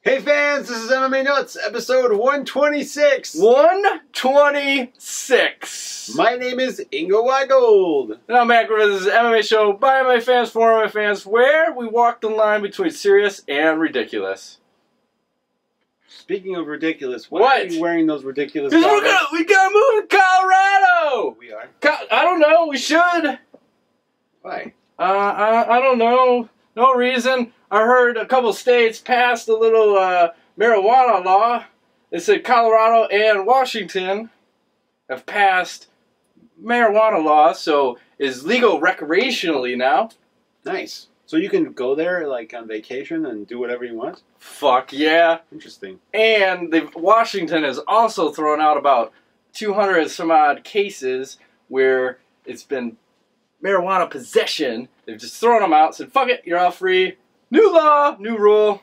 Hey fans, this is MMA Nuts, episode 126. 126. My name is Ingo Weigold. And I'm back with this MMA show by MMA fans, for MMA fans, where we walk the line between serious and ridiculous. Speaking of ridiculous, why are you wearing those ridiculous Because we gotta move to Colorado! We are? I don't know, we should. Why? I don't know. No reason. I heard a couple states passed a little marijuana law. They said Colorado and Washington have passed marijuana laws, so it's legal recreationally now. Nice. So you can go there like on vacation and do whatever you want? Fuck yeah. Interesting. And Washington has also thrown out about 200 and some odd cases where it's been marijuana possession. They've just thrown them out, said, fuck it, you're all free. New law, new rule.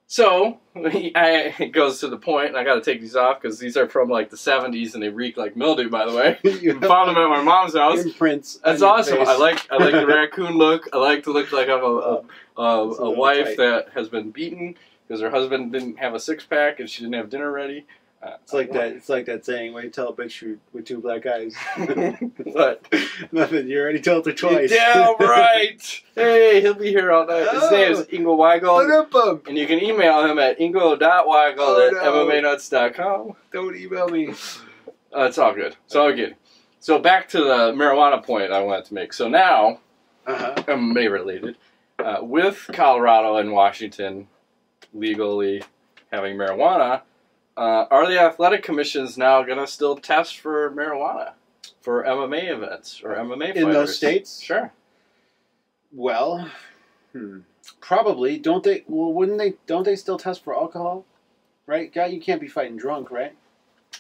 So, it goes to the point, and I gotta take these off because these are from like the 70s and they reek like mildew, by the way. Found them at my mom's house. Imprints. That's awesome. I like the raccoon look. I like to look like I'm a wife that has been beaten because her husband didn't have a six-pack and she didn't have dinner ready. It's like that. It's like that saying when you tell a bitch with two black eyes. What? Nothing. You already told her twice. Yeah, right. Hey, he'll be here all night. His name is Ingo Weigold, and you can email him at ingo.weigold@mmnuts.com. Don't email me. It's all good. It's all good. So back to the marijuana point I wanted to make. So now, MMA related, with Colorado and Washington legally having marijuana. Are the athletic commissions now going to still test for marijuana for MMA events or MMA fighters? In those states? Sure. Well, probably. Don't they? Well, wouldn't they? Don't they still test for alcohol? Right? God, you can't be fighting drunk, right?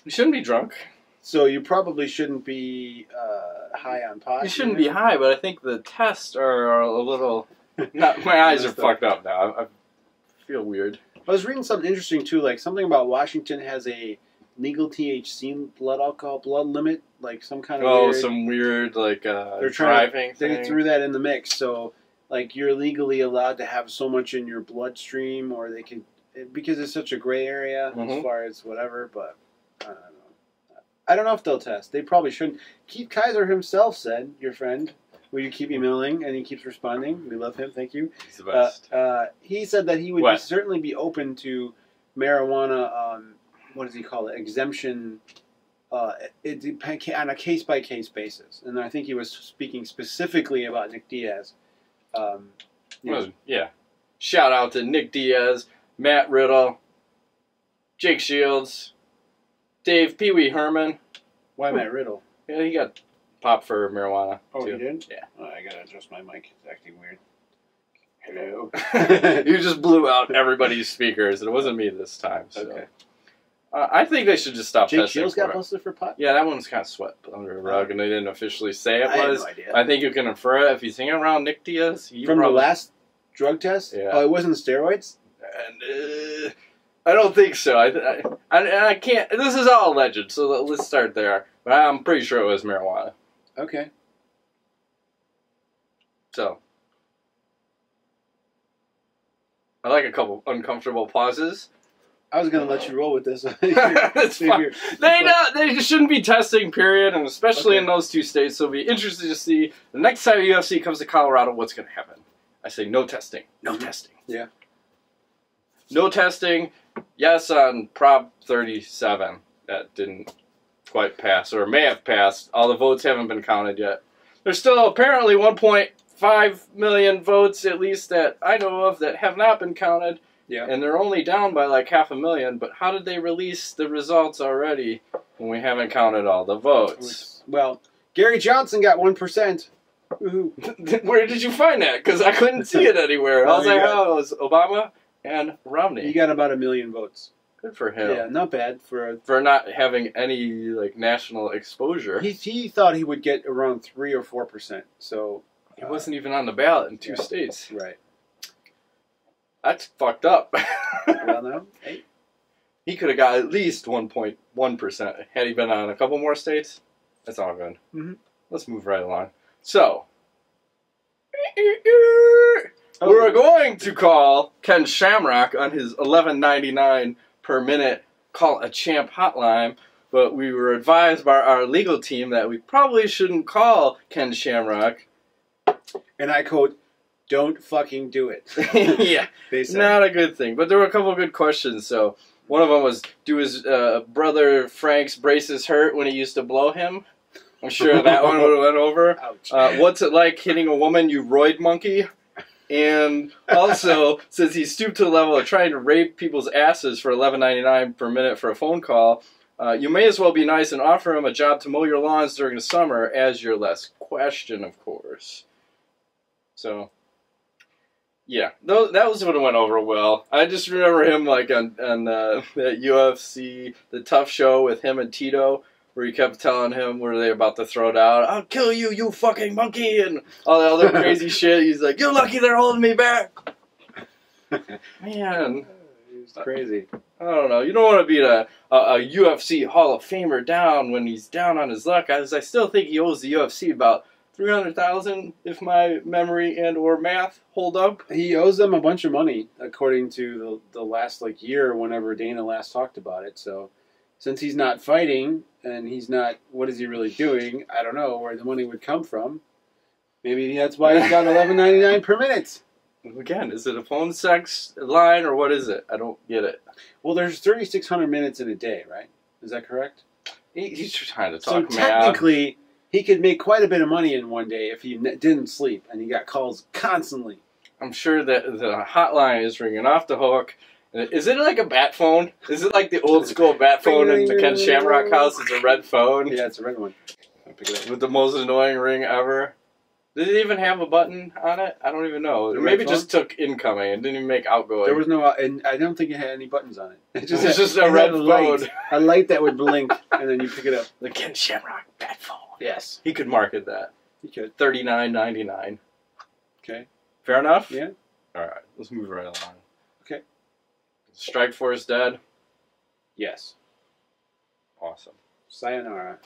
You shouldn't be drunk. So you probably shouldn't be high on pot. You shouldn't be high, but I think the tests are a little... my eyes are fucked up now. I feel weird. I was reading something interesting too, like something about Washington has a legal THC blood limit, like some kind of weird, some weird like they're driving thing. They threw that in the mix, so like you're legally allowed to have so much in your bloodstream, or they can, because it's such a gray area as far as whatever. But I don't know. I don't know if they'll test. They probably shouldn't. Keith Kaiser himself said, your friend. Will you keep emailing? And he keeps responding. We love him. Thank you. He's the best. He said that he would certainly be open to marijuana. What does he call it? Exemption. It depends on a case-by-case basis. And I think he was speaking specifically about Nick Diaz. Yeah. Shout out to Nick Diaz, Matt Riddle, Jake Shields, Dave Pee Wee Herman. Why Matt Riddle? Yeah, he got popped for marijuana. Oh, too. you did? Yeah. Oh, I gotta adjust my mic. It's acting weird. Hello. You just blew out everybody's speakers. It wasn't me this time. So. Okay. I think they should just stop testing. Jake Shields got busted for pot? Yeah, that one's kind of swept under the rug, and they didn't officially say it was. I had no idea. I think you can infer it if he's hanging around Nick Diaz. From the last drug test? Yeah. Oh, it wasn't steroids? And, I don't think so. I can't. This is all alleged, so let's start there. But I'm pretty sure it was marijuana. Okay. So, I like a couple uncomfortable pauses. I was going to let you roll with this. That's fine. They shouldn't be testing, period, and especially in those two states. So it'll be interesting to see the next time UFC comes to Colorado, what's going to happen. I say no testing. No testing. Yeah. No testing. Yes on Prop 37. That didn't quite pass, or may have passed. All the votes haven't been counted yet. There's still apparently 1.5 million votes, at least that I know of, that have not been counted. Yeah. And they're only down by like 500,000. But how did they release the results already when we haven't counted all the votes? Well, Gary Johnson got 1%. Woohoo. Where did you find that? Because I couldn't see it anywhere. All I heard was Obama and Romney. He got about 1 million votes. Good for him. Yeah, not bad for not having any like national exposure. He thought he would get around 3 or 4%. So he wasn't even on the ballot in two states. Right. That's fucked up. Well, no. Hey. He could have got at least 1.1% had he been on a couple more states. That's all good. Let's move right along. So, we're were going to call Ken Shamrock on his $11.99 per minute call a champ hotline, but we were advised by our legal team that we probably shouldn't call Ken Shamrock. And I quote, "Don't fucking do it." Yeah, not a good thing. But there were a couple of good questions. So one of them was, do his brother Frank's braces hurt when he used to blow him? I'm sure that one would have went over. What's it like hitting a woman, you roid monkey? And also, since he stooped to the level of trying to rape people's asses for $11.99 per minute for a phone call, you may as well be nice and offer him a job to mow your lawns during the summer as your last question, of course. So, yeah, that was what went over well. I just remember him like on that UFC, the Tough Show with him and Tito, where he kept telling him where they were about to throw down, "I'll kill you, you fucking monkey," and all that other crazy shit. He's like, "You're lucky they're holding me back." Man. He's crazy. I don't know. You don't want to beat a UFC Hall of Famer down when he's down on his luck. I still think he owes the UFC about $300,000, if my memory and or math hold up. He owes them a bunch of money, according to the last year, whenever Dana last talked about it. So, since he's not fighting and he's not, what is he really doing? I don't know where the money would come from. Maybe that's why he's got $11.99 per minute. Again, is it a phone sex line or what is it? I don't get it. Well, there's 3,600 minutes in a day, right? Is that correct? He's trying to talk so technically, he could make quite a bit of money in one day if he didn't sleep and he got calls constantly. I'm sure that the hotline is ringing off the hook. Is it like a bat phone? Is it like the old school bat phone in the Ken Shamrock house? It's a red phone. Yeah, it's a red one. I'll pick it up. With the most annoying ring ever. Did it even have a button on it? I don't even know. Maybe it just took incoming and didn't even make outgoing. There was no, and I don't think it had any buttons on it. It just a red phone. A light that would blink, and then you pick it up. The Ken Shamrock bat phone. Yes. He could market that. He could. $39.99. Okay. Fair enough? Yeah. All right. Let's move right along. Okay. Strikeforce dead? Yes. Awesome. Sayonara.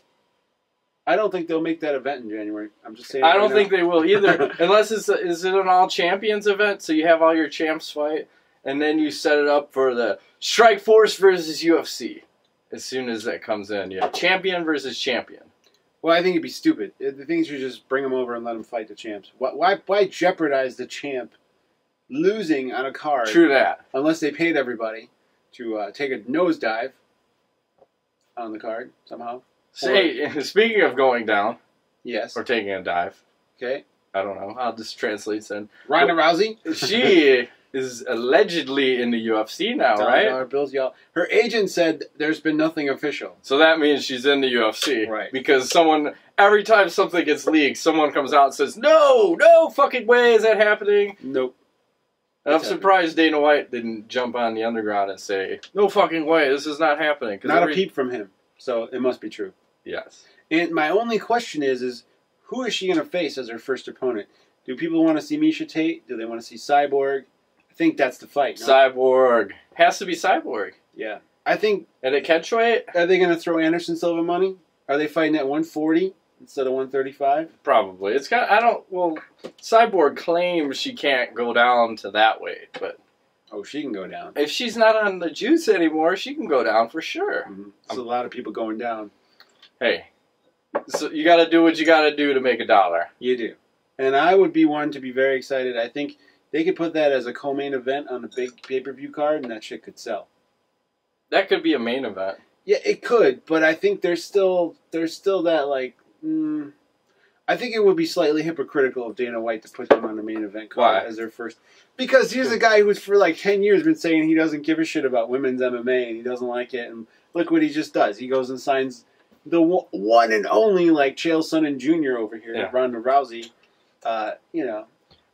I don't think they'll make that event in January. I'm just saying. I don't think they will either. Unless is it an all champions event, so you have all your champs fight, and then you set it up for the Strikeforce versus UFC. As soon as that comes in, yeah, champion versus champion. Well, I think it'd be stupid. The thing is, you just bring them over and let them fight the champs. Why jeopardize the champ losing on a card? True that. Unless they paid everybody to take a nosedive on the card somehow. Say, speaking of going down, yes, or taking a dive. Okay, I don't know how this translates in. Ronda Rousey. She is allegedly in the UFC now, right? Bills, y'all. Her agent said there's been nothing official. So that means she's in the UFC, right? Because every time something gets leaked, someone comes out and says, "No fucking way is that happening." Nope. And I'm surprised Dana White didn't jump on the underground and say, "No fucking way, this is not happening." Not a peep from him. So it must be true. Yes. And my only question is who is she going to face as her first opponent? Do people want to see Miesha Tate? Do they want to see Cyborg? I think that's the fight. No? Cyborg. Has to be Cyborg. Yeah. I think... And at catchweight? Are they going to throw Anderson Silva money? Are they fighting at 140 instead of 135? Probably. Cyborg claims she can't go down to that weight, but... Oh, she can go down. If she's not on the juice anymore, she can go down for sure. Mm-hmm. There's a lot of people going down. Hey, so you got to do what you got to do to make $1. You do. And I would be one to be very excited. I think they could put that as a co-main event on a big pay-per-view card, and that shit could sell. That could be a main event. Yeah, it could, but I think there's still that, I think it would be slightly hypocritical of Dana White to put them on the main event card as their first. Because here's a guy who's for 10 years been saying he doesn't give a shit about women's MMA and he doesn't like it. And look what he just does. He goes and signs the one and only Chael Sonnen Jr. over here, Ronda Rousey.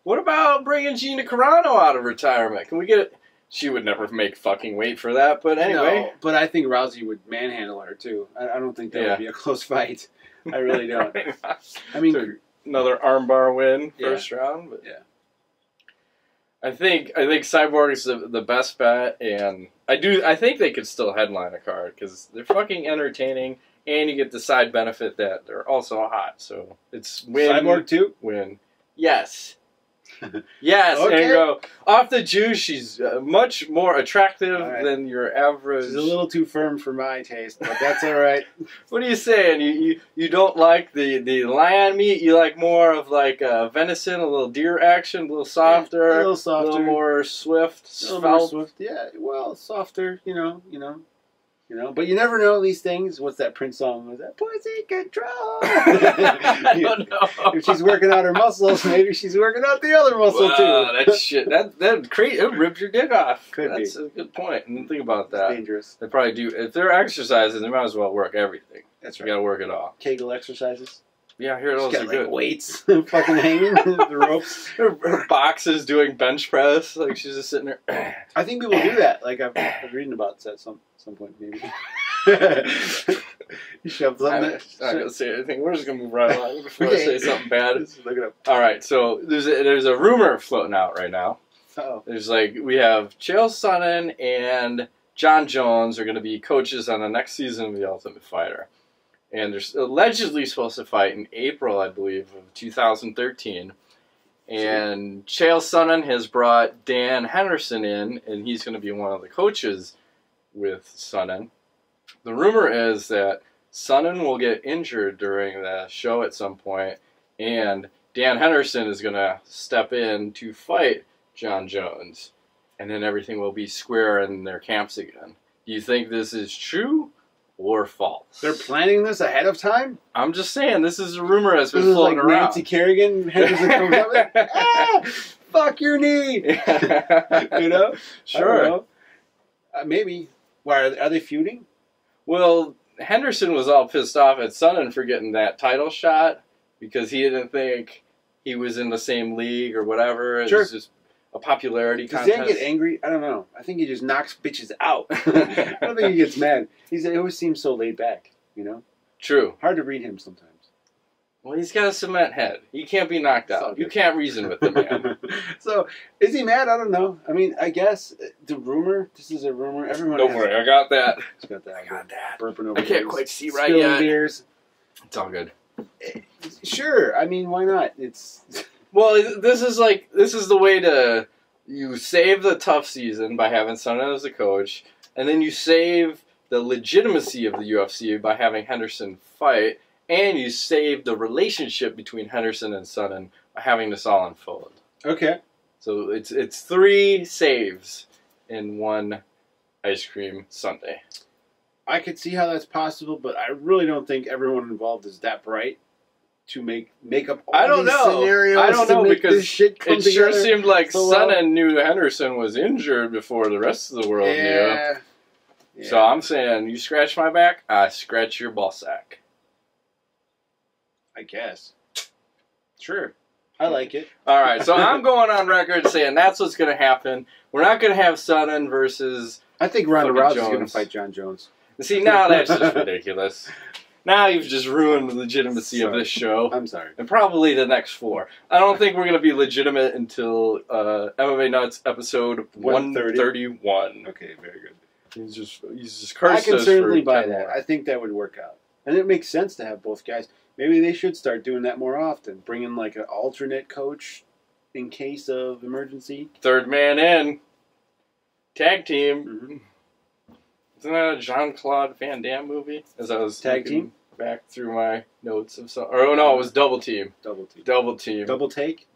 What about bringing Gina Carano out of retirement? Can we get it? She would never make fucking weight for that, but anyway. No, but I think Rousey would manhandle her too. I don't think that would be a close fight. I really don't. I mean, another armbar win first round. But I think Cyborg is the best bet, and I think they could still headline a card because they're fucking entertaining, and you get the side benefit that they're also hot. So it's win. Cyborg too? Win. Yes. Yes, Okay. Ingo. Off the juice, she's much more attractive than your average. She's a little too firm for my taste, but that's all right. What are you saying? You don't like the lion meat? You like more of like venison, a little deer action, a little softer, a little more swift, Yeah, well, softer, you know. But you never know these things. What's that Prince song? Was that Pussy Control? I don't know. If she's working out her muscles, maybe she's working out the other muscle too. That shit. That crazy. It rips your dick off. That's be. a good point. I didn't think about that. It's dangerous. They probably do. If they're exercises, they might as well work everything. That's You right. got to work it all. Kegel exercises. Yeah, here those She's are got, good. like, weights fucking hanging, the ropes. Her boxes doing bench press, like she's just sitting there. I think people do that. Like I've reading about it at some point, maybe. You shove something. I'm not gonna say anything. We're just gonna move right along before I say something bad. Just look it up. All right, so there's a rumor floating out right now. Uh-oh. There's we have Chael Sonnen and Jon Jones are going to be coaches on the next season of The Ultimate Fighter. And they're allegedly supposed to fight in April, I believe, of 2013. And Chael Sonnen has brought Dan Henderson in, and he's going to be one of the coaches with Sonnen. The rumor is that Sonnen will get injured during the show at some point, and Dan Henderson is going to step in to fight Jon Jones. And then everything will be square in their camps again. Do you think this is true or false? They're planning this ahead of time? I'm just saying, this is a rumor that's been This is floating like around. Nancy Kerrigan, Henderson comes up and, fuck your knee! You know? Sure. I don't know. Maybe. Why, are they feuding? Well, Henderson was all pissed off at Sonnen for getting that title shot because he didn't think he was in the same league or whatever. It was just a popularity Does contest. Dan get angry? I don't know. I think he just knocks bitches out. I don't think he gets mad. He always seems so laid back, you know? True. Hard to read him sometimes. Well, he's got a cement head. He can't be knocked out. You can't reason with the man. So, is he mad? I don't know. I mean, I guess the rumor, this is a rumor. Everyone Don't worry, I got that. He's got that. I got that. Burping over I can't beers, quite see right spilling yet. beers. It's all good. Sure. I mean, why not? It's... Well, this is the way to... You save the tough season by having Sonnen as a coach, and then you save the legitimacy of the UFC by having Henderson fight, and you save the relationship between Henderson and Sonnen by having this all unfold. Okay. So it's 3 saves in one ice cream sundae. I could see how that's possible, but I really don't think everyone involved is that bright to make up all these scenarios. I don't know because this shit come it sure together seemed like so well. Sonnen knew Henderson was injured before the rest of the world knew. Yeah. So I'm saying, you scratch my back, I scratch your ball sack. I guess. Sure. I like it. All right, so I'm going on record saying that's what's going to happen. We're not going to have Sonnen versus... I think Ronda fucking Rousey's going to Jones. fight Jon Jones. See, now that's just ridiculous. Now you've just ruined the legitimacy of this show. I'm sorry. And probably the next 4. I don't think we're going to be legitimate until MMA Nuts episode 131. Okay, very good. He's just cursed I can us certainly for buy 10 that. more. I think that would work out. And it makes sense to have both guys. Maybe they should start doing that more often. Bring in like an alternate coach in case of emergency. Third man in. Tag team. Mm-hmm. Isn't that a Jean-Claude Van Damme movie? As I was Tag looking team? back through my notes of some... Or, no, it was Double Team. Double team. Double Team. Double take?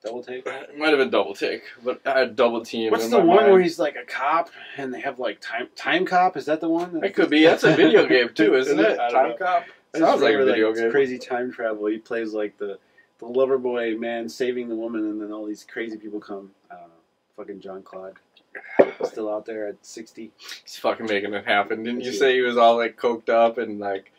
Double take? It might have been Double Take, but I had Double Team. What's in the my one mind. where he's like a cop and they have like time cop? Is that the one? It could be. That's a video game too, isn't it? I don't Time know. Cop. I just Sounds like a remember, video it's game. Crazy time travel. He plays like the lover boy man saving the woman, and then all these crazy people come. I don't know. Fucking John Claude. Still out there at 60. He's fucking making it happen. Didn't you say he was all like coked up and like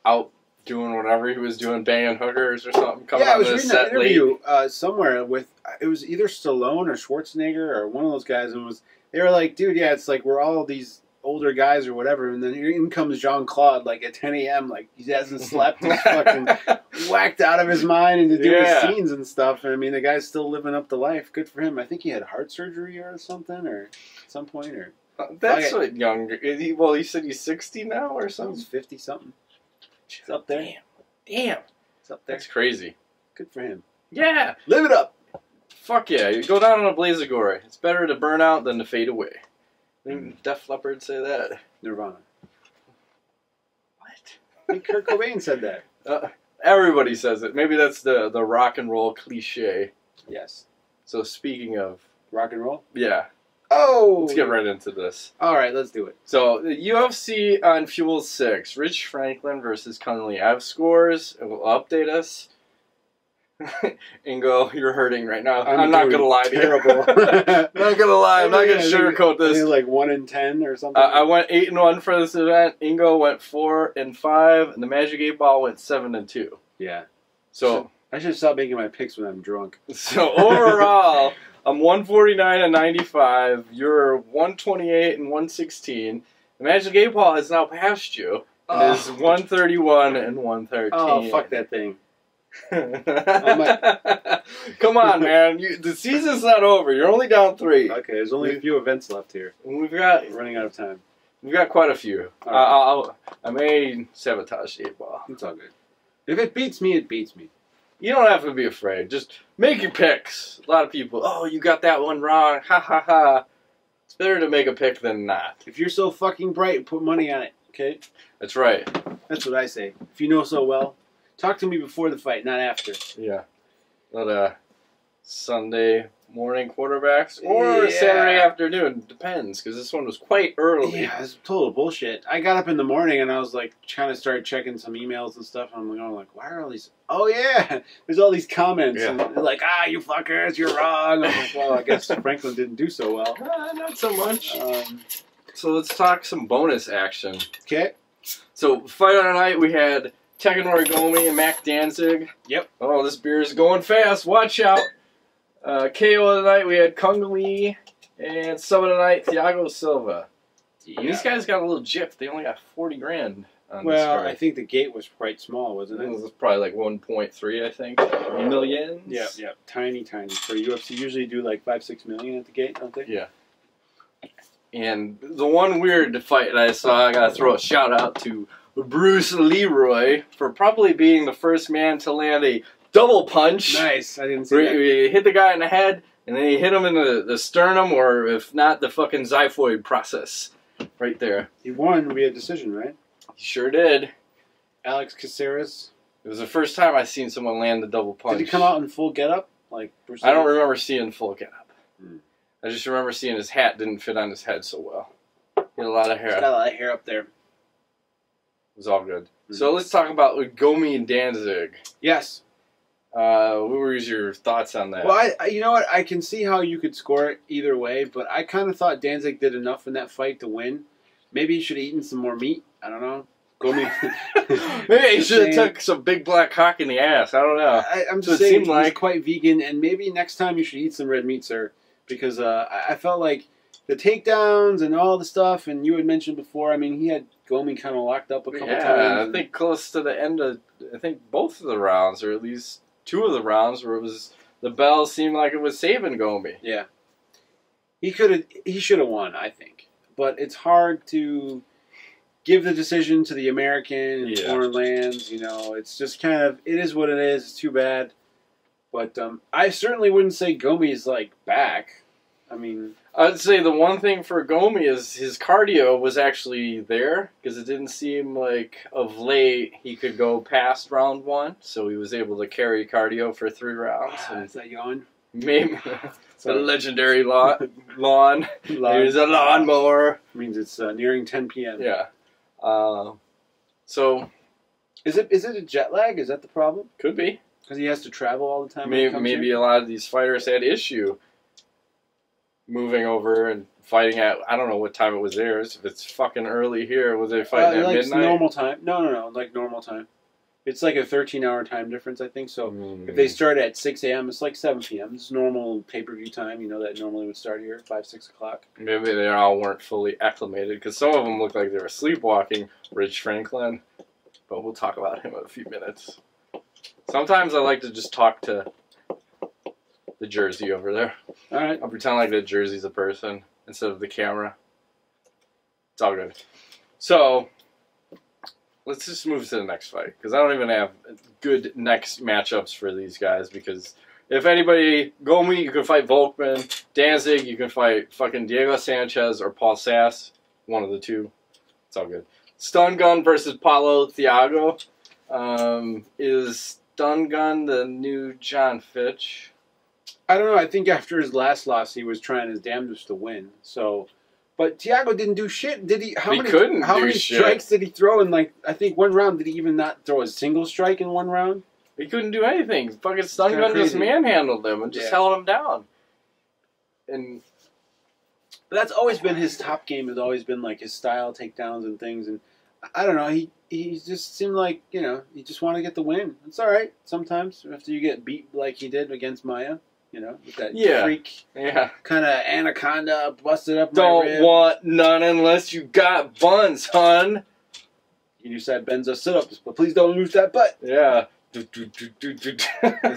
out doing whatever he was doing, banging hookers or something? Coming Yeah, I on was the reading set an interview somewhere with, it was either Stallone or Schwarzenegger or one of those guys, and they were like, dude, yeah, it's like we're all these older guys or whatever, and then in comes Jean-Claude like at 10 a.m. like he hasn't slept, he's fucking whacked out of his mind and to do his scenes and stuff. And I mean, the guy's still living up the life. Good for him. I think he had heart surgery or something, or at some point, or That's what younger. Well, he said he's 60 now or something. he's 50 something. It's up there. Damn. It's up there. That's crazy. Good for him. Yeah. Live it up. Fuck yeah, you go down in a blaze of glory. It's better to burn out than to fade away. Didn't Def Leppard say that? Nirvana. What? I think Kurt Cobain said that. Everybody says it. Maybe that's the rock and roll cliche. Yes. So speaking of... Rock and roll? Yeah. Oh! Let's get right into this. Alright, let's do it. So, the UFC on Fuel 6. Rich Franklin versus Cung Le. I have scores. It will update us. Ingo, you're hurting right now. I'm not going to lie to you. Terrible. I'm not going to lie. I'm not going to sugarcoat this. I think like 1-10 or something. I went 8-1 for this event. Ingo went 4-5. And the Magic 8 Ball went 7-2. Yeah. So I should stop making my picks when I'm drunk. So, overall... I'm 149-95. You're 128-116. The Magic 8 Ball has now passed you. It is 131-113. Oh, fuck that thing. Come on, man. The season's not over. You're only down 3. Okay, there's only a few events left here. We're running out of time. We've got quite a few. Right. I may sabotage the 8 Ball. It's all good. If it beats me, it beats me. You don't have to be afraid. Just make your picks. A lot of people, oh, you got that one wrong. Ha ha ha. It's better to make a pick than not. If you're so fucking bright, put money on it, okay? That's right. That's what I say. If you know so well, talk to me before the fight, not after. Yeah. Not Sunday morning quarterbacks or Saturday afternoon. Depends, because this one was quite early. Yeah, it's total bullshit. I got up in the morning and I was like trying to start checking some emails and stuff. And I'm like, why are all these? Oh yeah, there's all these comments. Yeah. And they're like, you fuckers, you're wrong. I'm like, well, I guess Franklin didn't do so well. Not so much. So let's talk some bonus action. Okay. So fight of the night we had Takanori Gomi and Mac Danzig. Yep. Oh, this beer is going fast. Watch out. KO of the night, we had Cung Le, and sub of the night, Thiago Silva. Yeah. And these guys got a little gypped. They only got 40 grand on this card. I think the gate was quite small, wasn't it? It was probably like 1.3, I think. Millions? Yeah. Tiny. For UFC, usually do like 5-6 million at the gate, don't they? Yeah. And the one weird fight that I saw, I gotta throw a shout out to Bruce Leroy for probably being the first man to land a double punch. Nice. I didn't see that. He hit the guy in the head, and then he hit him in the sternum, or if not, the fucking xiphoid process. Right there. He won via decision, right? He sure did. Alex Caceres. It was the first time I seen someone land the double punch. Did he come out in full getup? Like Bruce I don't remember seeing full getup. I just remember seeing his hat didn't fit on his head so well. He had a lot of hair. He's got a lot of hair up there. It was all good. So let's talk about Gomi and Danzig. Yes. What were your thoughts on that? Well, you know what? I can see how you could score it either way, but I kind of thought Danzig did enough in that fight to win. Maybe he should have eaten some more meat. I don't know. Gomi. Maybe he should have took some big black cock in the ass. I don't know. I'm just saying he's quite vegan, and maybe next time you should eat some red meat, sir, because I felt like the takedowns and all the stuff, and you had mentioned before, I mean, he had Gomi kind of locked up a couple times. Yeah, I think close to the end of, both of the rounds, or at least 2 of the rounds where the bell seemed like it was saving Gomi. Yeah. He should have won, I think. But it's hard to give the decision to the American and foreign lands, it's just kind of, it is what it is, it's too bad. But I certainly wouldn't say Gomi's back. I mean, I'd say the one thing for Gomi is his cardio was actually there, because it didn't seem like of late he could go past round 1, so he was able to carry cardio for 3 rounds. Is that yawn? Maybe the legendary lawn. There's a lawnmower. Means it's nearing 10 p.m. Yeah. So, is it a jet lag? Is that the problem? Could be, because he has to travel all the time. Maybe a lot of these fighters had issue moving over and fighting at, I don't know what time it was theirs. If it's fucking early here, was they fighting at midnight? Normal time. No, like normal time. It's like a 13-hour time difference, I think. So if they start at 6 a.m., it's like 7 p.m. It's normal pay-per-view time. That normally would start here at 5, 6 o'clock. Maybe they all weren't fully acclimated, because some of them looked like they were sleepwalking. Rich Franklin. But we'll talk about him in a few minutes. Sometimes I like to just talk to the jersey over there. All right. I'll pretend like the jersey's a person instead of the camera. It's all good. So, let's just move to the next fight, because I don't even have good next matchups for these guys, because if anybody, Gomi, you can fight Volkman. Danzig, you can fight fucking Diego Sanchez or Paul Sass. One of the two. It's all good. Stun Gun versus Paulo Thiago. Is Stun Gun the new John Fitch? I don't know. I think after his last loss, he was trying his damnedest to win. So, but Thiago didn't do shit, did he? How many strikes did he throw in? Like, I think one round. Did he even not throw a single strike in one round? He couldn't do anything. Fucking Stun Gun just manhandled him and just held him down. And that's always been his top game. Has always been like his style, takedowns and things. And I don't know. He just seemed like, you know, you just want to get the win. It's all right sometimes after you get beat like he did against Maya. You know, with that freak, kind of anaconda busted up my rib. Don't want none unless you got buns, hun. You said Benzo sit-ups, but please don't lose that butt. Yeah. As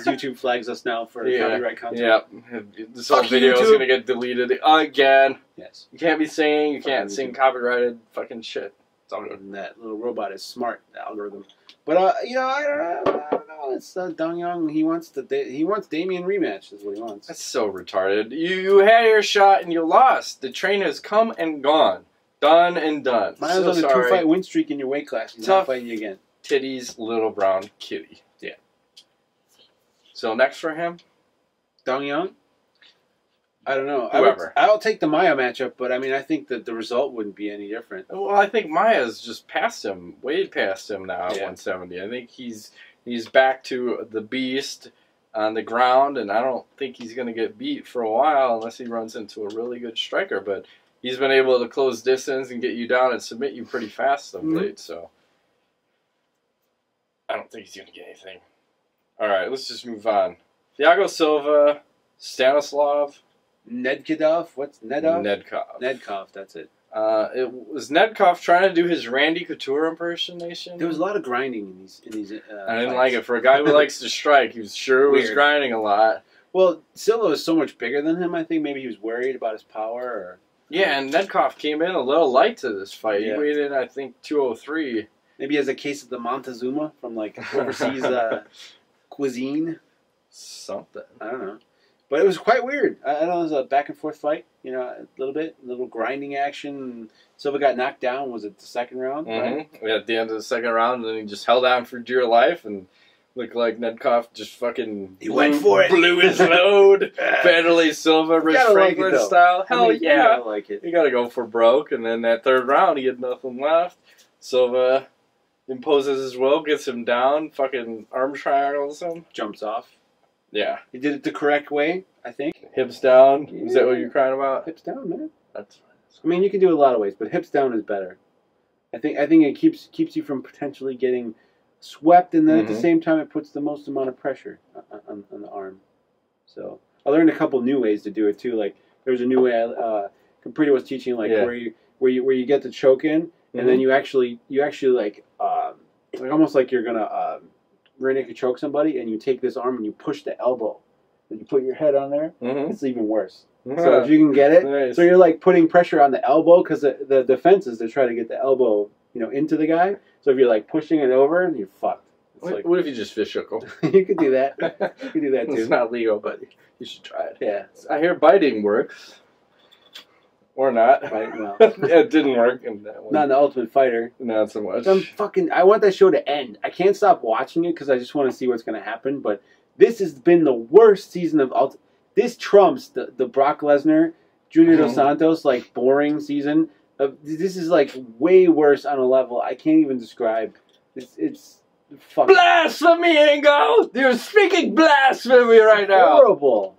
YouTube flags us now for copyright content. Yeah. This whole video is going to get deleted again. Yes. You can't be singing. You can't sing copyrighted fucking shit. It's all good. And that little robot is smart, the algorithm. But, you know, I don't know. It's Dong Young. He wants Damian rematch is what he wants. That's so retarded. You had your shot and you lost. The train has come and gone. Done and done. Mine was on a 2-fight win streak in your weight class. He's not fighting you again. Titties, little brown kitty. Yeah. So next for him? Dong Young? I don't know. Whoever. I'll take the Maya matchup, but I mean, I think that the result wouldn't be any different. Well, I think Maya's just past him, way past him now at 170. I think he's back to the beast on the ground, and I don't think he's going to get beat for a while unless he runs into a really good striker. But he's been able to close distance and get you down and submit you pretty fast of late, so I don't think he's going to get anything. All right, let's just move on. Thiago Silva, Stanislov. Nedkov? What's Nedkov? Nedkov, that's it. It was Nedkov trying to do his Randy Couture impersonation. There was a lot of grinding in these. I didn't like it. For a guy who likes to strike, he was grinding a lot. Well, Silva is so much bigger than him. I think maybe he was worried about his power. Or and Nedkov came in a little light to this fight. He weighed in, I think, 203. Maybe he has a case of the Montezuma from like overseas cuisine. Something. I don't know. But it was quite weird. I don't know, it was a back-and-forth fight, you know, a little grinding action. Silva got knocked down, was it the second round? Right? Yeah, at the end of the second round, and then he just held on for dear life, and looked like Nedkov just fucking went for it. Blew his load. Vanderlei Silva, Rich Franklin style. Hell yeah. Like it. You gotta go for broke, and then that third round, he had nothing left. Silva imposes his will, gets him down, fucking arm triangles him. Jumps off. Yeah. He did it the correct way, I think. Hips down. Is that what you're crying about? Hips down, man. That's fine. I mean, you can do it a lot of ways, but hips down is better. I think it keeps you from potentially getting swept, and then at the same time, it puts the most amount of pressure on the arm. So I learned a couple new ways to do it too. Like there's a new way Caprito was teaching, like where you get the choke in, and then you actually like almost like you're gonna. Rear naked choke somebody, and you take this arm and you push the elbow, and you put your head on there. It's even worse. So if you can get it, so you're like putting pressure on the elbow because the defense is to try to get the elbow, you know, into the guy. So if you're like pushing it over, you're fucked. What if you just fish hook him? You could do that. You could do that too. It's not legal, but you should try it. Yeah, I hear biting works. Or not. Right? No. It didn't work in that one. Not in the Ultimate Fighter. Not so much. I want that show to end. I can't stop watching it because I just want to see what's going to happen. But this has been the worst season of this trumps the Brock Lesnar, Junior Dos Santos, like, boring season. This is, like, way worse on a level I can't even describe. It's fucking... Blasphemy, Ingo! You're speaking blasphemy right now! Horrible.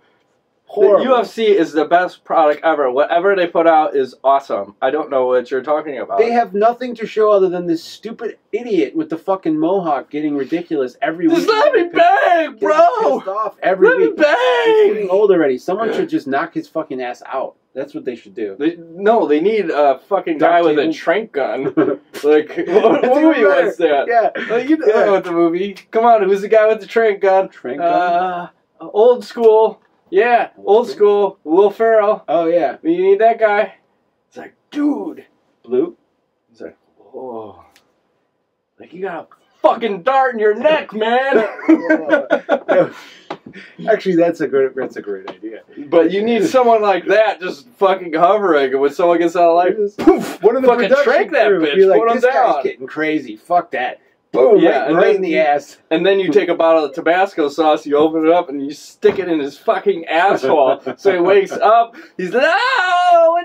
The UFC is the best product ever. Whatever they put out is awesome. I don't know what you're talking about. They have nothing to show other than this stupid idiot with the fucking mohawk getting ridiculous every week. Just let me bang, bro! Pissed off every week. Let me bang! He's getting old already. Someone should just knock his fucking ass out. That's what they should do. They need a fucking guy with a trank gun. Like, what movie was that? Yeah. You know what the movie. Come on, who's the guy with the trank gun? Trank gun? Old school. Yeah, old school. Will Ferrell. Oh, yeah. You need that guy. He's like, dude. Blue? He's like, oh. Like, you gotta fucking dart in your neck, man. Actually, that's a great idea. But you need someone like that just fucking hovering, and when someone gets out of life, just poof, one of the fucking trank that bitch, be like, put him this down. guy's getting crazy. Fuck that. Boom, yeah, right in the ass. And then you take a bottle of Tabasco sauce, you open it up, and you stick it in his fucking asshole. So he wakes up, he's like, oh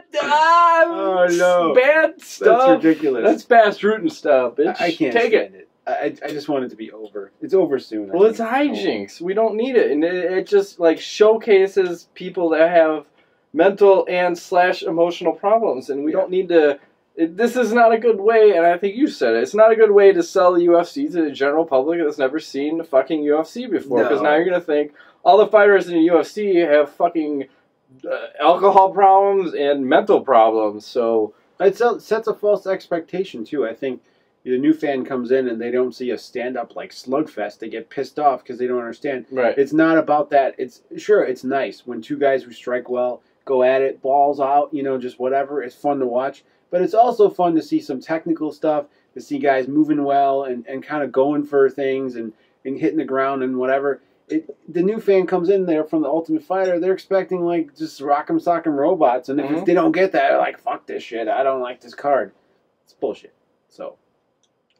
no, bad stuff. That's ridiculous. That's fast rooting stuff, bitch. I can't take it. I just want it to be over. It's over soon. Well, it's hijinks. We don't need it, and it just like showcases people that have mental and / emotional problems, and we don't need to. This is not a good way, and I think you said it. It's not a good way to sell the UFC to the general public that's never seen the fucking UFC before. Because now you're gonna think all the fighters in the UFC have fucking alcohol problems and mental problems. So it sets a false expectation too. I think the new fan comes in and they don't see a stand-up like slugfest. They get pissed off because they don't understand. Right. It's not about that. It's nice when two guys who strike well go at it, balls out, just whatever. It's fun to watch. But it's also fun to see some technical stuff, to see guys moving well and kind of going for things and hitting the ground and whatever. The new fan comes in there from the Ultimate Fighter, they're expecting like just rock'em sock'em robots. And if they don't get that, they're like, fuck this shit. I don't like this card. It's bullshit. So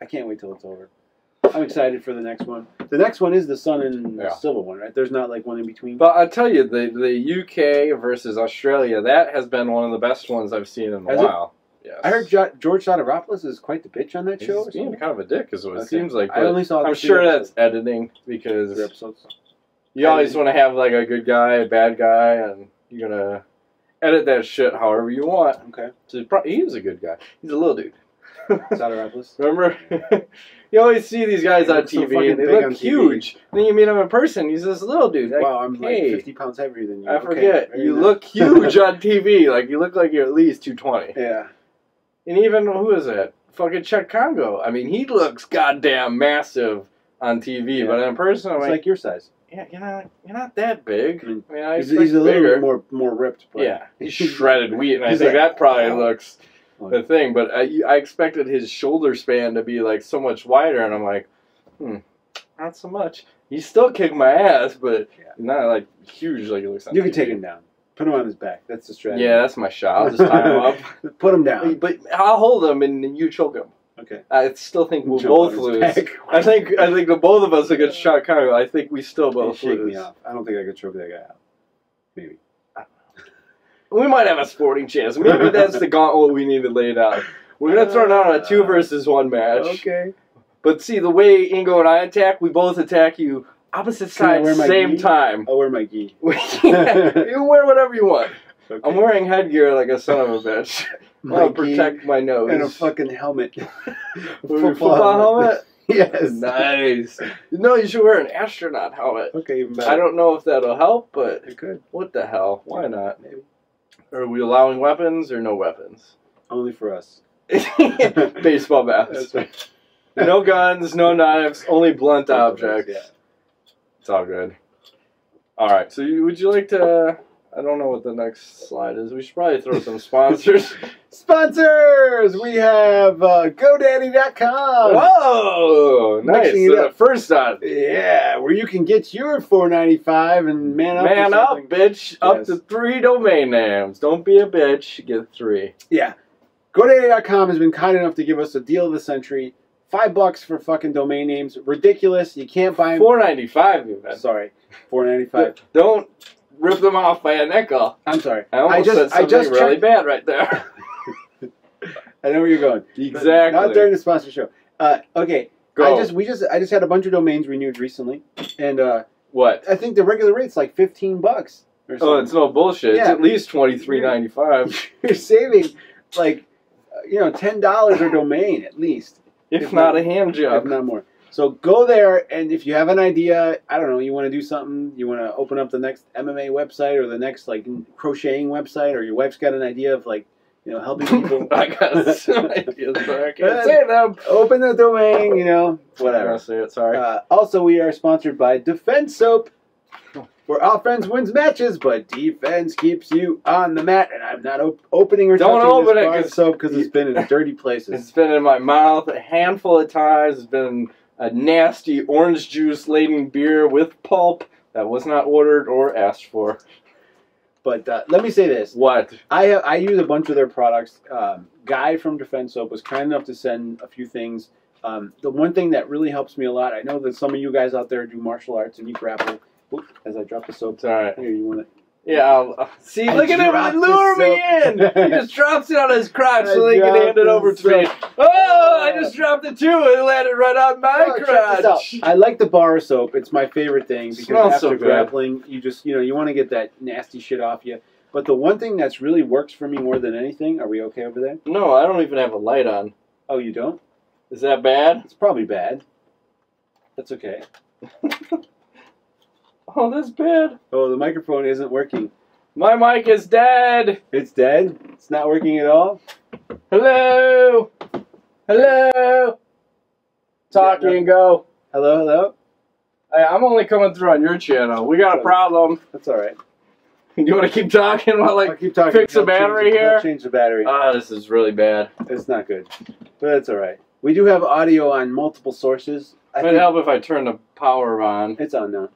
I can't wait till it's over. I'm excited for the next one. The next one is the Sonnen and Silva one, right? There's not like one in between. But I'll tell you, the UK versus Australia, that has been one of the best ones I've seen in a while. Yes. I heard George Sotiropoulos is quite the bitch on that show. He's being kind of a dick, is what it seems like. I only saw. I'm sure that's editing because you always want to have like a good guy, a bad guy, and you're gonna edit that shit however you want. Okay. So he is a good guy. He's a little dude. Sotiropoulos. Remember? You always see these guys on TV and they look huge. Then you meet him in person, he's this little dude. Like, wow, I'm like 50 pounds heavier than you. I forget. You look huge on TV. Like, you look like you're at least 220. Yeah. And even, who is that? Fucking Czech Congo. I mean, he looks goddamn massive on TV, but in person, I'm like your size. Yeah, you're not that big. I mean, he's a little bit more ripped. But yeah, he's shredded wheat, and I think that probably looks the thing. But I expected his shoulder span to be like so much wider, and I'm like, not so much. He still kicked my ass, but not like huge like it looks on You TV. can take him down. Put him on his back. That's the strategy. Yeah, that's my shot. I'll just tie him up. Put him down. But I'll hold him and you choke him. Okay. I still think we'll both lose. I think the both of us against Shot Congo, I think we still both lose. Shake me off. I don't think I could choke that guy out. Maybe. We might have a sporting chance. Maybe that's the gauntlet we need to lay down. We're going to throw down a 2 versus 1 match. Okay. But see, the way Ingo and I attack, we both attack you opposite sides, same time. I'll wear my gi. You can wear whatever you want. Okay. I'm wearing headgear like a son of a bitch. I'll protect my nose. And a fucking helmet. Football helmet? Yes. Nice. No, you should wear an astronaut helmet. Okay, even better. I don't know if that'll help, but it could. What the hell? Why not? Maybe. Are we allowing weapons or no weapons? Only for us. Baseball bats. That's right. No guns, no knives, only blunt objects. Yeah. It's all good. All right. So, would you like to? I don't know what the next slide is. We should probably throw some sponsors. Sponsors! We have GoDaddy.com. Whoa! Nice. First on. Yeah, where you can get your $4.95 and man up. Man up, bitch. Yes. Up to 3 domain names. Don't be a bitch. Get 3. Yeah. GoDaddy.com has been kind enough to give us a deal of the century. $5 for fucking domain names. Ridiculous. You can't buy them. $4.95 even. Sorry. $4.95. Don't rip them off by a nickel. I'm sorry. I said something really bad right there. I know where you're going. Exactly. Not during the sponsor show. Okay. Go. I just had a bunch of domains renewed recently, and what? I think the regular rate's like $15 or something. Oh, it's no bullshit. Yeah. It's at least $23.95. You're saving like $10 a domain at least. If not a hand job. If not more. So go there, and if you have an idea, I don't know, you want to do something, you want to open up the next MMA website or the next like crocheting website, or your wife's got an idea of like, helping people. I got some ideas, but I can't say them. Open the domain, whatever. I'll say it, sorry. Also, we are sponsored by Defense Soap. Where offense wins matches, but defense keeps you on the mat. And I'm not opening or touching this bar of soap because it's been in dirty places. It's been in my mouth a handful of times. It's been a nasty orange juice laden beer with pulp that was not ordered or asked for. But let me say this. What? I use a bunch of their products. Guy from Defense Soap was kind enough to send a few things. The one thing that really helps me a lot, I know that some of you guys out there do martial arts and you grapple. Oop, as I drop the soap. It's all right. Here, you want it? Yeah, see, look at him lure me in. He just drops it on his crotch so they can hand it over to me. Oh, I just dropped it too. It landed right on my crotch. I like the bar soap. It's my favorite thing because Smells after so grappling, you just you want to get that nasty shit off you. But the one thing that's really works for me more than anything, are we okay over there? No, I don't even have a light on. Oh, you don't? Is that bad? It's probably bad. That's okay. Oh, that's bad. Oh, the microphone isn't working. My mic is dead. It's dead? It's not working at all? Hello. Hello. Talk, Ingo. Hello, hello? Hey, I'm only coming through on your channel. We got a problem. That's all right. You want to keep talking while I keep talking. fix the battery here? I'll change the battery. Ah, this is really bad. It's not good. But that's all right. We do have audio on multiple sources. It would help if I turn the power on. It's on now.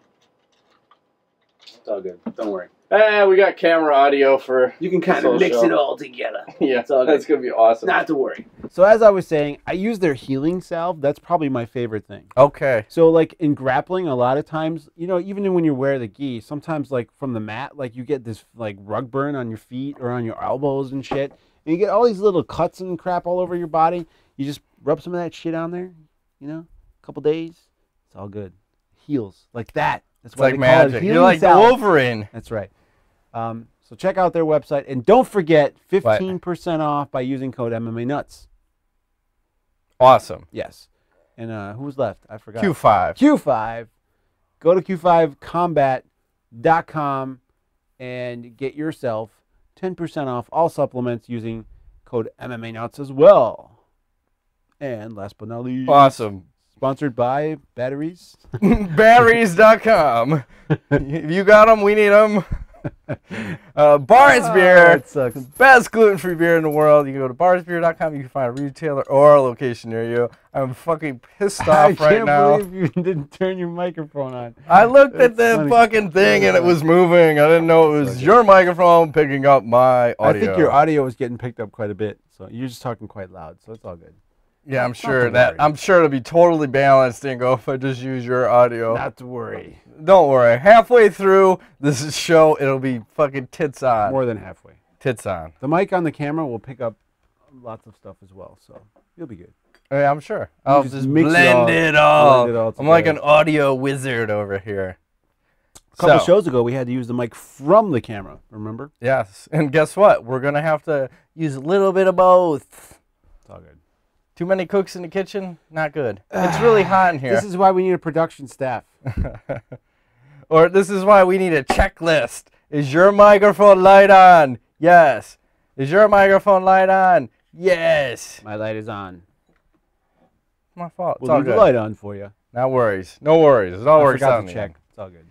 It's all good. Don't worry. We got camera audio for. You can kind of mix it all together. Yeah, it's all that's going to be awesome. Not to worry. So as I was saying, I use their healing salve. That's probably my favorite thing. Okay. So like in grappling, a lot of times, even when you wear the gi, sometimes like from the mat, like you get this like rug burn on your feet or on your elbows and shit. And you get all these little cuts and crap all over your body. You just rub some of that shit on there, a couple days. It's all good. Heals like that. That's like magic. You're like the Wolverine. That's right. So check out their website. And don't forget 15% off by using code MMA Nuts. Awesome. Yes. And who's left? I forgot. Q5. Q5. Go to q5combat.com and get yourself 10% off all supplements using code MMA Nuts as well. And last but not least. Awesome. Sponsored by Batteries. Batteries.com. If you got them, we need them. Bars Beer. It sucks. Best gluten-free beer in the world. You can go to barsbeer.com. You can find a retailer or a location near you. I'm fucking pissed off right now. I can't believe you didn't turn your microphone on. I looked at the fucking thing and it was moving. I didn't know it was your microphone picking up my audio. I think your audio was getting picked up quite a bit. So you're just talking quite loud. So it's all good. Yeah, I'm sure it'll be totally balanced, Ingo, if I just use your audio. Not to worry. Don't worry. Halfway through this show, it'll be fucking tits on. More than halfway. Tits on. The mic on the camera will pick up lots of stuff as well, so you'll be good. Yeah, I'm sure. I'll just blend it all. I'm like an audio wizard over here. A couple shows ago, we had to use the mic from the camera, remember? Yes. And guess what? We're going to have to use a little bit of both. It's all good. Too many cooks in the kitchen? Not good. It's really hot in here. This is why we need a production staff. Or this is why we need a checklist. Is your microphone light on? Yes. Is your microphone light on? Yes. My light is on. My fault. We'll leave the light on for you. No worries. No worries. It all works out. I forgot to check. It's all good.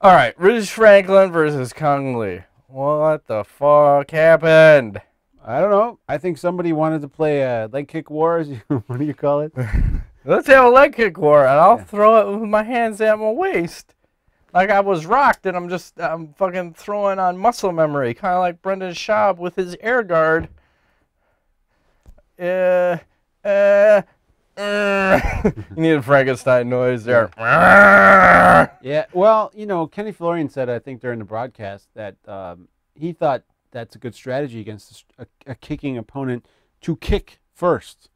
All right. Ridge Franklin versus Kung Lee. What the fuck happened? I don't know. I think somebody wanted to play a leg kick war. What do you call it? Let's have a leg kick war, and I'll throw it with my hands at my waist. Like I was rocked, and I'm fucking throwing on muscle memory. Kind of like Brendan Schaub with his air guard. You need a Frankenstein noise there. Yeah, well, Kenny Florian said, I think during the broadcast, that he thought that's a good strategy against a kicking opponent to kick first.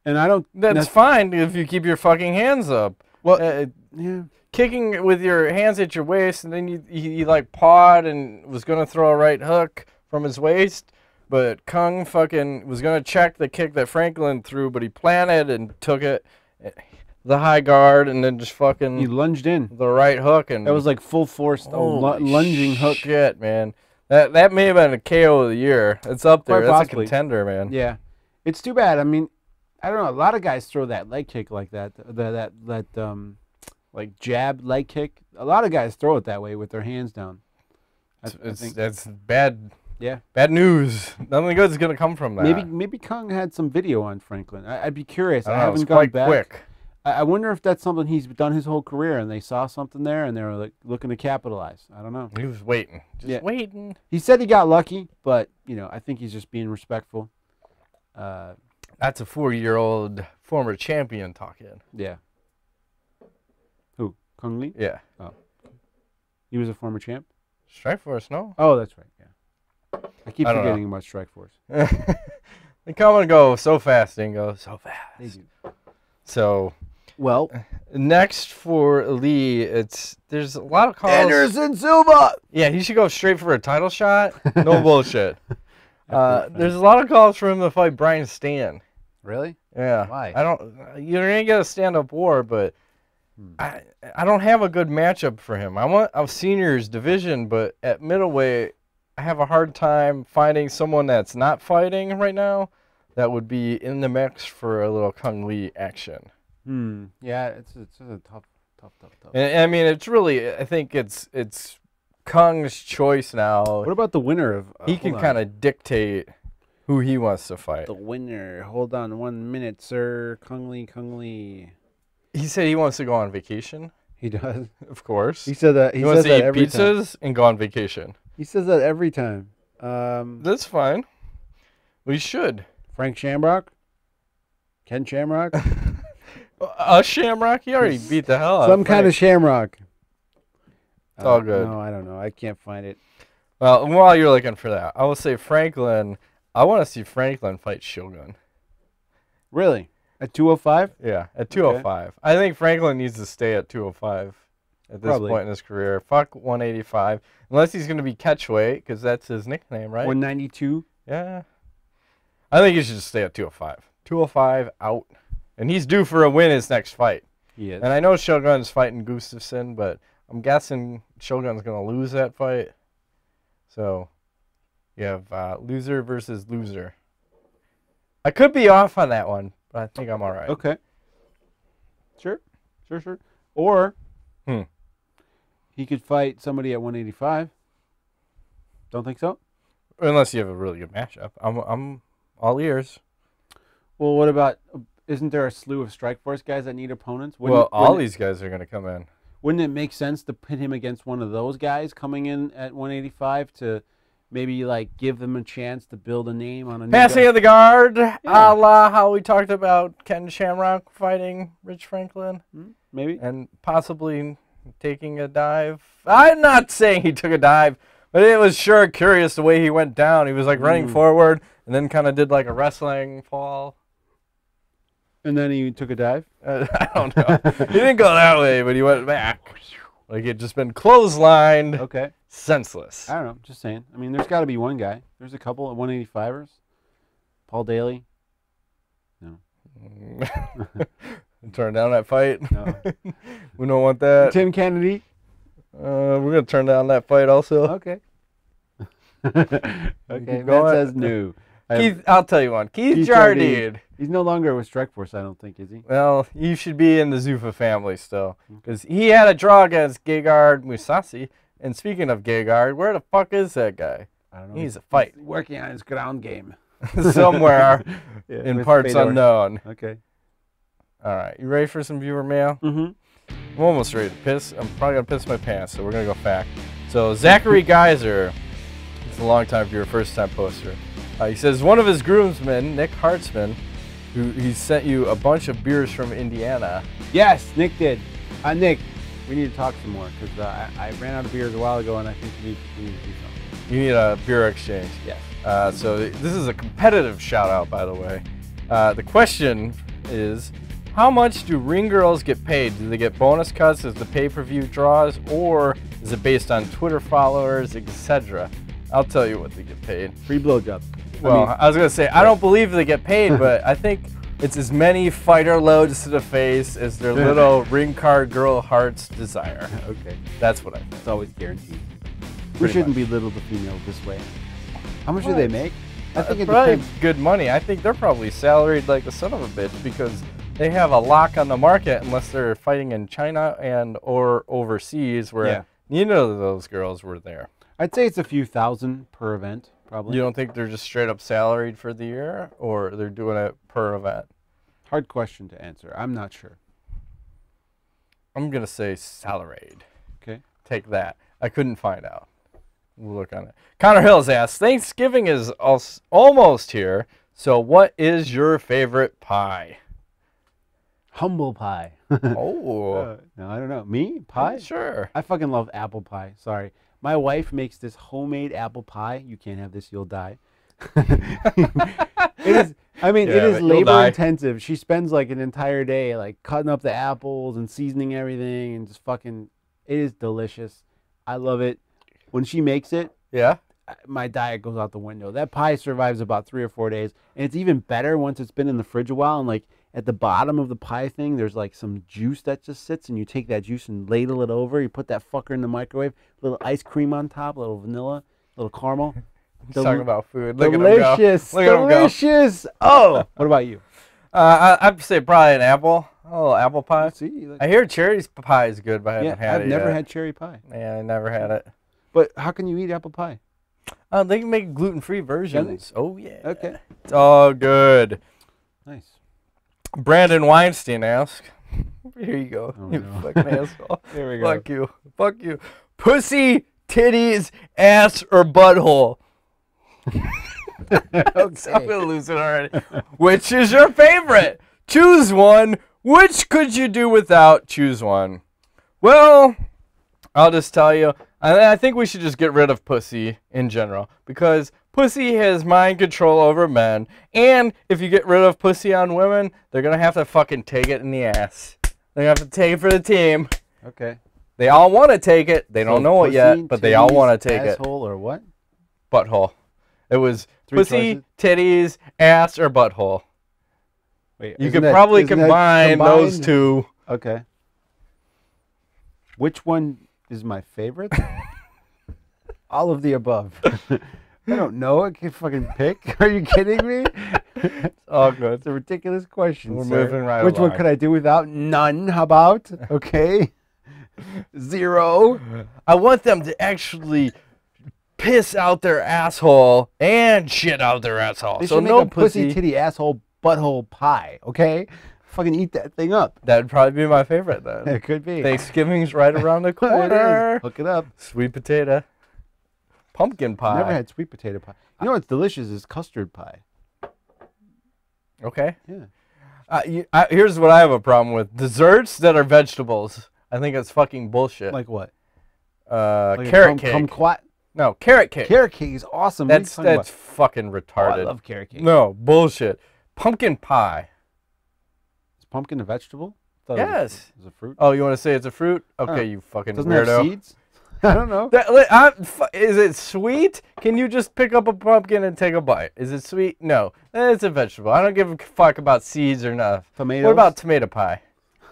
And I don't... That's fine if you keep your fucking hands up. Well, yeah. Kicking with your hands at your waist, and then he like pawed and was going to throw a right hook from his waist, but Kung fucking was going to check the kick that Franklin threw, but he planted and took it, the high guard, and then just fucking... He lunged in. The right hook. And that was like full force lunging hook. Shit, man. That may have been a KO of the year. It's up there. That's a contender, man. Yeah. It's too bad. I mean, I don't know. A lot of guys throw that leg kick like that. Like jab leg kick. A lot of guys throw it that way with their hands down. That's bad. Yeah. Bad news. Nothing good is gonna come from that. Maybe Kung had some video on Franklin. I'd be curious. I haven't gone back. Quick. I wonder if that's something he's done his whole career, and they saw something there, and they were like looking to capitalize. I don't know. He was waiting, just waiting. He said he got lucky, but I think he's just being respectful. That's a 4-year-old former champion talking. Yeah. Who? Kung Lee? Yeah. Oh. He was a former champ? Strikeforce, no? Oh, that's right, yeah. I keep forgetting about Strikeforce. They come and go so fast, Ingo. So fast. They do. So, well, next for Lee, there's a lot of calls. Henderson Silva! Yeah, he should go straight for a title shot. No bullshit. There's a lot of calls for him to fight Brian Stan. Really? Yeah. Why? You're going to get a stand-up war, but I don't have a good matchup for him. I want a seniors division, but at middleweight, I have a hard time finding someone that's not fighting right now that would be in the mix for a little Kung Lee action. Yeah, it's a tough. And I mean, it's really, I think it's Kung's choice now. What about the winner of... he can kind of dictate who he wants to fight. The winner. Hold on 1 minute, sir. Kung Lee. He said he wants to go on vacation. He does. Of course. He said that. He wants to eat pizzas and go on vacation. He says that every time. That's fine. We should. Frank Shamrock? Ken Shamrock? A Shamrock? He already beat the hell out of Some kind of Shamrock. It's all good. No, I don't know. I can't find it. Well, while you're looking for that, I will say Franklin. I want to see Franklin fight Shogun. Really? At 205? Yeah, at 205. Okay. I think Franklin needs to stay at 205 at this point in his career. Fuck 185. Unless he's going to be catchweight, because that's his nickname, right? 192? Yeah. I think he should just stay at 205. 205 out. And he's due for a win his next fight. He is. And I know Shogun's fighting Gustafsson, but I'm guessing Shogun's going to lose that fight. So you have loser versus loser. I could be off on that one, but I think I'm all right. Okay. Sure. Or he could fight somebody at 185. Don't think so? Unless you have a really good matchup. I'm all ears. Well, what about... Isn't there a slew of Strikeforce guys that need opponents? All these guys are going to come in. Wouldn't it make sense to pit him against one of those guys coming in at 185 to maybe give them a chance to build a name on a new passing of the guard, a la how we talked about Ken Shamrock fighting Rich Franklin? Maybe. And possibly taking a dive. I'm not saying he took a dive, but it was sure curious the way he went down. He was running forward and then kind of did a wrestling fall. And then he took a dive? I don't know. He didn't go that way, but he went back. Like he'd just been clotheslined. Okay. Senseless. I don't know. Just saying. I mean, there's got to be one guy. There's a couple at 185ers. Paul Daly. No. Turn down that fight. No. We don't want that. Tim Kennedy. We're going to turn down that fight also. Okay. Okay. Matt says no. I'll tell you one. Keith Jardine. He's no longer with Strikeforce, I don't think, is he? Well, he should be in the Zuffa family still. Because he had a draw against Gegard Mousasi. And speaking of Gegard, where the fuck is that guy? I don't know. He's a fight. He's working on his ground game. Somewhere in parts Fedor. unknown. Okay. All right. You ready for some viewer mail? Mm-hmm. I'm almost ready to piss. I'm probably going to piss my pants, so we're going to go fact. So Zachary Geyser, he's a long-time viewer, first-time poster. He says one of his groomsmen, Nick Hartzman, he sent you a bunch of beers from Indiana. Yes, Nick did. Nick, we need to talk some more because I ran out of beers a while ago, and I think we need to do something. You need a beer exchange. Yes. So this is a competitive shout-out, by the way. The question is, how much do ring girls get paid? Do they get bonus cuts as the pay-per-view draws, or is it based on Twitter followers, etc.? I'll tell you what they get paid. Free blowjob. Well, I was going to say, I don't believe they get paid, but I think it's as many fighter loads to the face as their little ring card girl hearts desire. Okay. That's what I think. It's always guaranteed. We shouldn't belittle the females this way. How much do they make? I think it probably depends. Good money. I think they're probably salaried like the son of a bitch because they have a lock on the market unless they're fighting in China and or overseas where neither of those girls were there. I'd say it's a few thousand per event, probably. You don't think they're just straight up salaried for the year, or they're doing it per event? Hard question to answer. I'm not sure. I'm going to say salaried. Okay. Take that. I couldn't find out. We'll look on it. Connor Hills asks, Thanksgiving is almost here, so what is your favorite pie? Humble pie. Oh. No, I don't know. Me? Pie? Sure. I fucking love apple pie. Sorry. My wife makes this homemade apple pie. You can't have this, you'll die. It is. I mean, it is labor intensive. She spends like an entire day like cutting up the apples and seasoning everything and just fucking. It is delicious. I love it. When she makes it, my diet goes out the window. That pie survives about 3 or 4 days, and it's even better once it's been in the fridge a while. And like at the bottom of the pie thing, there's like some juice that just sits, and you take that juice and ladle it over. You put that fucker in the microwave. A little ice cream on top, a little vanilla, a little caramel. Talking about food. Look Delicious. Look at him go. Delicious. Oh, what about you? I'd say probably an apple. A little apple pie. See, I hear cherry pie is good, but I haven't had it yet. I've never had cherry pie. Yeah, I never had it. But how can you eat apple pie? They can make gluten-free versions. Oh, yeah. Okay. It's all good. Nice. Brandon Weinstein asks. Here you go. Oh, you no. fucking asshole. Here we go. Fuck you. Fuck you. Pussy, titties, ass, or butthole? Okay. I'm going to lose it already. Which is your favorite? Choose one. Which could you do without? Choose one. Well, I'll just tell you. I think we should just get rid of pussy in general. Because pussy has mind control over men. And if you get rid of pussy on women, they're going to have to fucking take it in the ass. They're going to have to take it for the team. Okay. They all want to take it. They don't know it yet, but they all want to take it. Asshole or what? Butthole. It was Three pussy, choices? titties, ass, or butthole. Wait, You could probably combine those two. Okay. Which one is my favorite? All of the above. I don't know. I can fucking pick. Are you kidding me? It's all good. It's a ridiculous question. We're sir. moving right Which along. one could I do without? None. How about? Okay. 0. I want them to actually piss out their asshole and shit out their asshole. They So should make no a pussy, titty, asshole, butthole pie. Okay. Fucking eat that thing up. That'd probably be my favorite then. It could be. Thanksgiving's right around the It corner. is. Look it up. Sweet potato. Pumpkin pie. Never had sweet potato pie. You know what's delicious is custard pie. Okay. Yeah. Here's what I have a problem with. Desserts that are vegetables. I think it's fucking bullshit. Like what? Like carrot cake. Kumquat? No, carrot cake. Carrot cake is awesome. That's fucking Oh, retarded. I love carrot cake. No, bullshit. Pumpkin pie. Is pumpkin a vegetable? Yes. Is it a fruit? Oh, you want to say it's a fruit? Okay, you fucking Doesn't it weirdo. have seeds? I don't know. Is it sweet? Can you just pick up a pumpkin and take a bite? Is it sweet? No. It's a vegetable. I don't give a fuck about seeds or nothing. Tomatoes? What about tomato pie?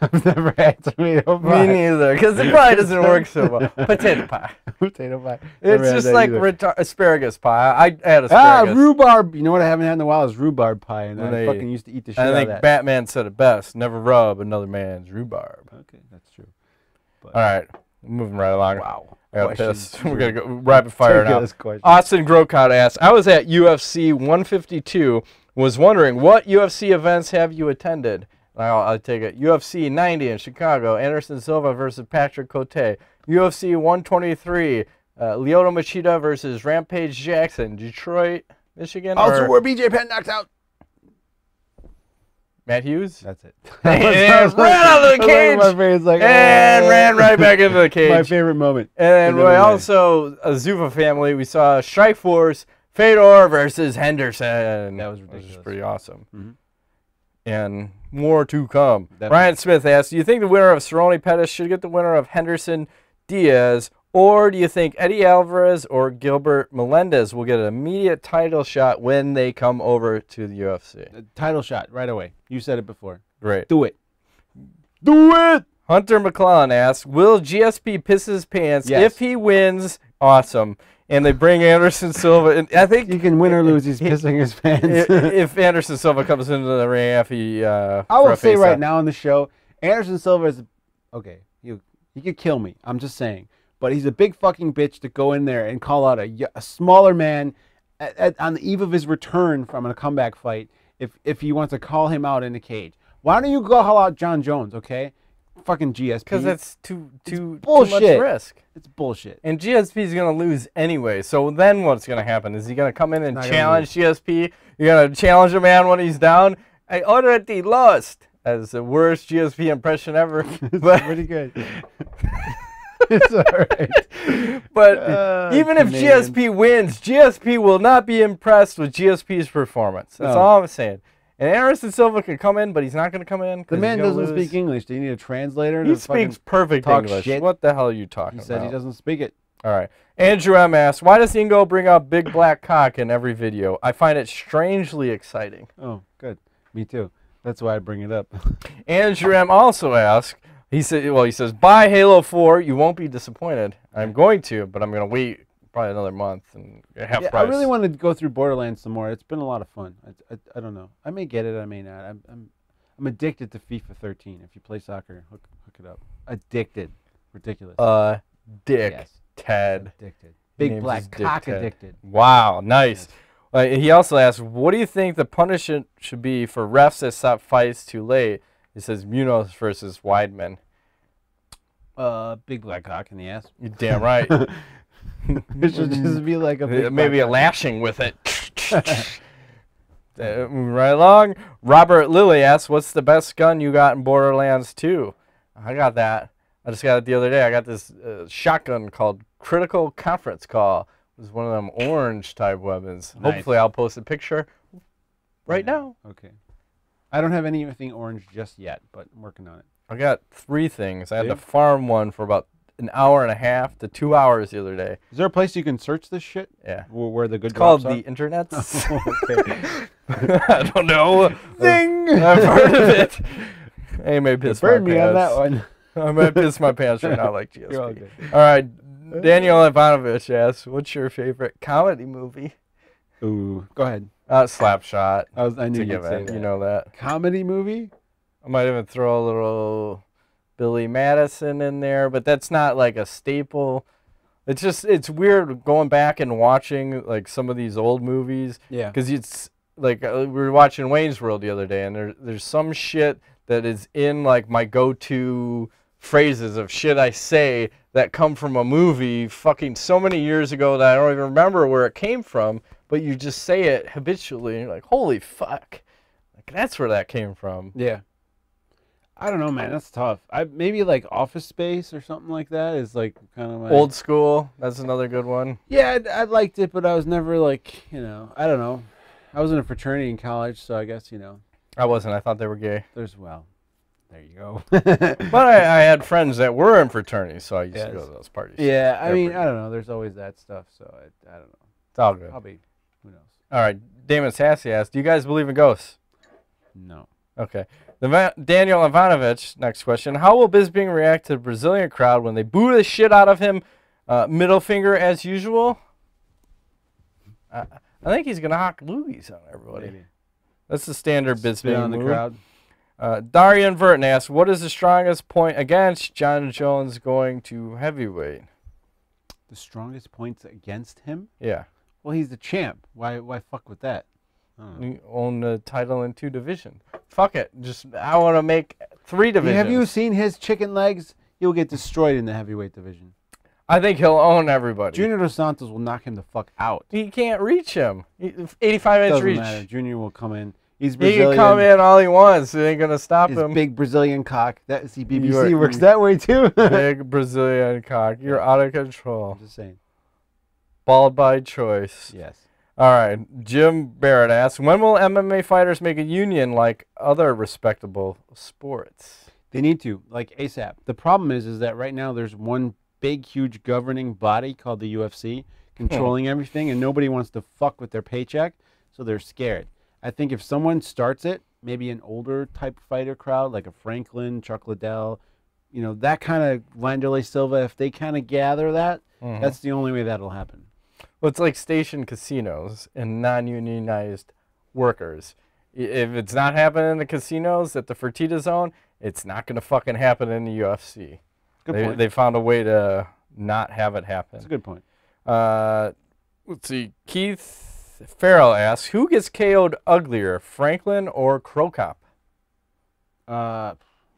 I've never had tomato pie. Me neither, because it probably doesn't work so well. Potato pie. Potato pie. It's Never had just that like either. asparagus pie. I had asparagus. Rhubarb. You know what I haven't had in a while is rhubarb pie, and I fucking used to eat the shit out I of think that. Batman said it best. Never rub another man's rhubarb. Okay, that's true. But, All right, moving right along. Wow. I got Questions. pissed. We're going to go rapid fire now. Ridiculous question. Austin Grocott asks, I was at UFC 152, was wondering, what UFC events have you attended? I'll take it. UFC 90 in Chicago, Anderson Silva versus Patrick Cote. UFC 123, Lyoto Machida versus Rampage Jackson, Detroit, Michigan. Also, where BJ Penn knocked out. Matt Hughes? That's it. And ran out of the cage. My face like, and ran right back into the cage. My favorite moment. And we also, a Zuva family, we saw Strikeforce, Fedor versus Henderson. That was ridiculous. Which is pretty awesome. Mm-hmm. And more to come. Definitely. Brian Smith asks, do you think the winner of Cerrone Pettis should get the winner of Henderson Diaz, or do you think Eddie Alvarez or Gilbert Melendez will get an immediate title shot when they come over to the UFC? Title shot right away. You said it before. Great. Do it. Do it! Hunter McClellan asks, will GSP piss his pants? Yes. If he wins, awesome. And they bring Anderson Silva in. I think You can win or lose. He's pissing his pants. if Anderson Silva comes into the ring after he I will say right now on the show, Anderson Silva is okay. He could kill me. I'm just saying, but he's a big fucking bitch to go in there and call out a smaller man on the eve of his return from a comeback fight. If he wants to call him out in the cage, why don't you go call out Jon Jones? Okay, fucking GSP. Because that's too bullshit. much risk. It's bullshit. And GSP is going to lose anyway. So then what's going to happen? Is he going to come in and challenge GSP? You're going to challenge a man when he's down? I already lost. As the worst GSP impression ever. But pretty good. It's all right. But even if GSP wins, GSP will not be impressed with GSP's performance. That's all I'm saying. And Anderson Silva can come in, but he's not going to come in. The man doesn't speak English. Do you need a translator? He speaks perfect English. Shit? What the hell are you talking about? He said he doesn't speak it. All right. Andrew M. asks, why does Ingo bring up big black cock in every video? I find it strangely exciting. Oh, good. Me too. That's why I bring it up. Andrew M. also asks, he says, buy Halo 4. You won't be disappointed. I'm going to, but I'm going to wait probably another month and half price. I really want to go through Borderlands some more. It's been a lot of fun. I don't know. I may get it. I may not. I'm addicted to FIFA 13. If you play soccer, hook it up. Addicted. Ridiculous. Ted. Addicted. Big black cock addicted. Wow. Nice. Yes. He also asks, what do you think the punishment should be for refs that stop fights too late? He says Munoz versus Weidman. Big black cock in the ass. You're damn right. It should just be like maybe a lashing with it. Moving right along. Robert Lilly asks, what's the best gun you got in Borderlands 2? I got that. I just got it the other day. I got this shotgun called Critical Conference Call. It was one of them orange type weapons. Nice. Hopefully I'll post a picture right now. Okay. I don't have anything orange just yet, but I'm working on it. I got 3 things. I had to farm one for about an hour and a half to 2 hours the other day. Is there a place you can search this shit? Yeah. Where the good it's called are? The Internet. Okay. I don't know. Zing! I've heard of it. Hey, may piss my pants. Me on that one. I might piss my pants right now like GSP. All right. Daniel Ivanovich asks, what's your favorite comedy movie? Ooh, go ahead. Slapshot. I knew you'd say that. You know that. Comedy movie? I might even throw a little Billy Madison in there, but that's not like a staple. It's weird going back and watching like some of these old movies. Yeah. Because it's like we were watching Wayne's World the other day, and there's some shit that is in like my go-to phrases of shit I say that come from a movie fucking so many years ago that I don't even remember where it came from, but you just say it habitually, and you're like, holy fuck. Like, that's where that came from. Yeah. I don't know, man. That's tough. Maybe like Office Space or something like that is like kind of my... Old School. That's another good one. Yeah, I liked it, but I was never like, I don't know. I was in a fraternity in college, so I guess, I wasn't. I thought they were gay. There you go. But I had friends that were in fraternities, so I used to go to those parties. Yeah, I mean, I don't know. There's always that stuff, so I don't know. It's all good. Probably, who knows? All right. Damon Sassy asks, do you guys believe in ghosts? No. Okay. Daniel Ivanovich, next question. How will Bisping react to the Brazilian crowd when they boo the shit out of him? Middle finger as usual? I think he's going to hawk loogies on everybody. Maybe. That's the standard Bisping on the move. crowd. Darian Verton asks, what is the strongest point against Jon Jones going to heavyweight? The strongest points against him? Yeah. Well, he's the champ. Why fuck with that? You own the title in 2 divisions. Fuck it. I want to make 3 divisions. Have you seen his chicken legs? He'll get destroyed in the heavyweight division. I think he'll own everybody. Junior Dos Santos will knock him the fuck out. He can't reach him. 85-inch reach. Doesn't matter. Junior will come in. He's Brazilian. He can come in all he wants. It ain't going to stop him. Big Brazilian cock. That BBC works that way too. Big Brazilian cock. You're out of control. I'm just saying. Bald by choice. Yes. All right. Jim Barrett asks, when will MMA fighters make a union like other respectable sports? They need to, like ASAP. The problem is that right now there's one big, huge governing body called the UFC controlling everything, and nobody wants to fuck with their paycheck, so they're scared. I think if someone starts it, maybe an older type fighter crowd, like a Franklin, Chuck Liddell, that kind of Wanderlei Silva, if they kind of gather that, that's the only way that'll happen. Well, it's like station casinos and non-unionized workers. If it's not happening in the casinos at the Fertitta Zone, it's not going to fucking happen in the UFC. Good point. They found a way to not have it happen. That's a good point. Let's see. Keith Farrell asks, who gets KO'd uglier, Franklin or Krokop?